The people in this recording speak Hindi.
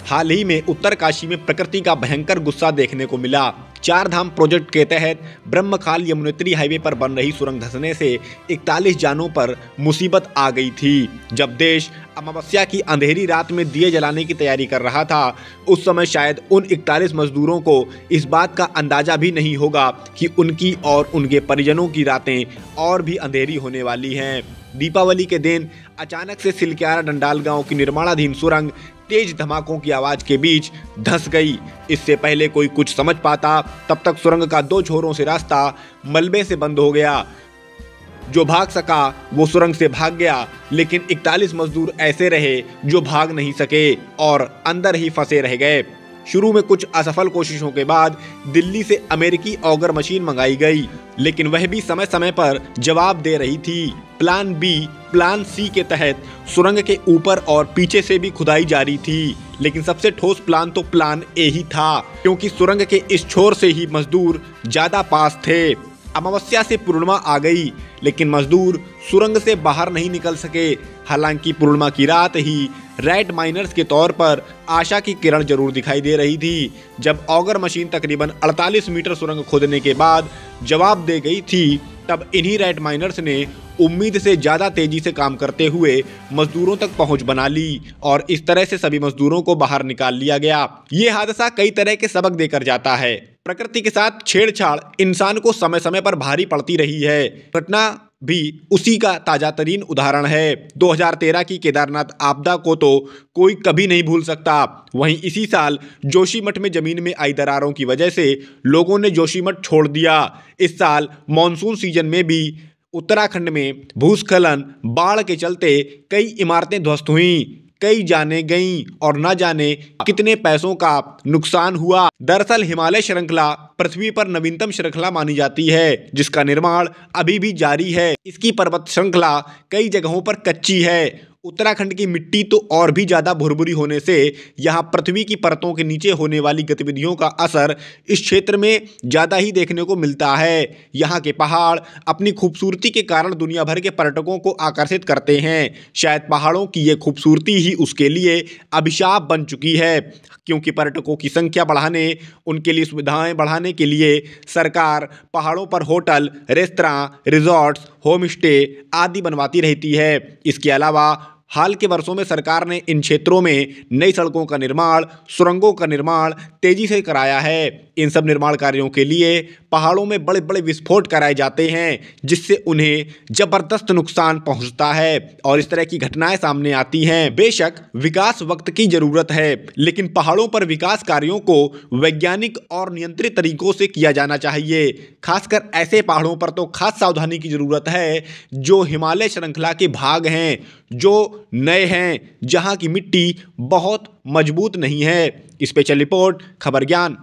हाल ही में उत्तरकाशी में प्रकृति का भयंकर गुस्सा देखने को मिला। चार धाम प्रोजेक्ट के तहत ब्रह्मखाल यमुनोत्री हाईवे पर बन रही सुरंग धंसने से 41 जानों पर मुसीबत आ गई थी। जब देश अमावस्या की अंधेरी रात में दिए जलाने की तैयारी कर रहा था, उस समय शायद उन 41 मजदूरों को इस बात का अंदाजा भी नहीं होगा कि उनकी और उनके परिजनों की रातें और भी अंधेरी होने वाली हैं। दीपावली के दिन अचानक से सिलक्यारा डंडाल गांव की निर्माणाधीन सुरंग तेज धमाकों की आवाज के बीच धंस गई। इससे पहले कोई कुछ समझ पाता, तब तक सुरंग का 2 छोरों से रास्ता मलबे से बंद हो गया। जो भाग सका वो सुरंग से भाग गया, लेकिन 41 मजदूर ऐसे रहे जो भाग नहीं सके और अंदर ही फंसे रह गए। शुरू में कुछ असफल कोशिशों के बाद दिल्ली से अमेरिकी ऑगर मशीन मंगाई गई, लेकिन वह भी समय समय पर जवाब दे रही थी। प्लान बी, प्लान सी के तहत सुरंग के ऊपर और पीछे से भी खुदाई जारी थी, लेकिन सबसे ठोस प्लान तो प्लान ए ही था, क्योंकि सुरंग के इस छोर से ही मजदूर ज्यादा पास थे। अमावस्या से पूर्णिमा आ गई, लेकिन मजदूर सुरंग से बाहर नहीं निकल सके। हालांकि पूर्णिमा की रात ही रेड माइनर्स के तौर पर आशा की किरण जरूर दिखाई दे रही थी। जब ऑगर मशीन तकरीबन 48 मीटर सुरंग खोदने के बाद जवाब दे गई थी, तब इन्हीं रेड माइनर्स ने उम्मीद से ज्यादा तेजी से काम करते हुए मजदूरों तक पहुंच बना ली और इस तरह से सभी मजदूरों को बाहर निकाल लिया गया। ये हादसा कई तरह के सबक देकर जाता है। प्रकृति के साथ छेड़छाड़ इंसान को समय समय पर भारी पड़ती रही है। घटना भी उसी का ताजा तरीन उदाहरण है। 2013 की केदारनाथ आपदा को तो कोई कभी नहीं भूल सकता। वहीं इसी साल जोशीमठ में जमीन में आई दरारों की वजह से लोगों ने जोशीमठ छोड़ दिया। इस साल मानसून सीजन में भी उत्तराखंड में भूस्खलन, बाढ़ के चलते कई इमारतें ध्वस्त हुईं, कई जाने गईं और न जाने कितने पैसों का नुकसान हुआ। दरअसल हिमालय श्रृंखला पृथ्वी पर नवीनतम श्रृंखला मानी जाती है, जिसका निर्माण अभी भी जारी है। इसकी पर्वत श्रृंखला कई जगहों पर कच्ची है। उत्तराखंड की मिट्टी तो और भी ज्यादा भुरभुरी होने से यहाँ पृथ्वी की परतों के नीचे होने वाली गतिविधियों का असर इस क्षेत्र में ज्यादा ही देखने को मिलता है। यहाँ के पहाड़ अपनी खूबसूरती के कारण दुनिया भर के पर्यटकों को आकर्षित करते हैं। शायद पहाड़ों की ये खूबसूरती ही उसके लिए अभिशाप बन चुकी है, क्योंकि पर्यटकों की संख्या बढ़ाने, उनके लिए सुविधाएं बढ़ाने के लिए सरकार पहाड़ों पर hotel, restaurant, resorts, home stay आदि बनवाती रहती है। इसके अलावा हाल के वर्षों में सरकार ने इन क्षेत्रों में नई सड़कों का निर्माण, सुरंगों का निर्माण तेजी से कराया है। इन सब निर्माण कार्यों के लिए पहाड़ों में बड़े बड़े विस्फोट कराए जाते हैं, जिससे उन्हें जबरदस्त नुकसान पहुंचता है और इस तरह की घटनाएं सामने आती हैं। बेशक विकास वक्त की जरूरत है, लेकिन पहाड़ों पर विकास कार्यों को वैज्ञानिक और नियंत्रित तरीकों से किया जाना चाहिए। खासकर ऐसे पहाड़ों पर तो खास सावधानी की जरूरत है जो हिमालय श्रृंखला के भाग हैं, जो नए हैं, जहां की मिट्टी बहुत मजबूत नहीं है। स्पेशल रिपोर्ट खबर ज्ञान।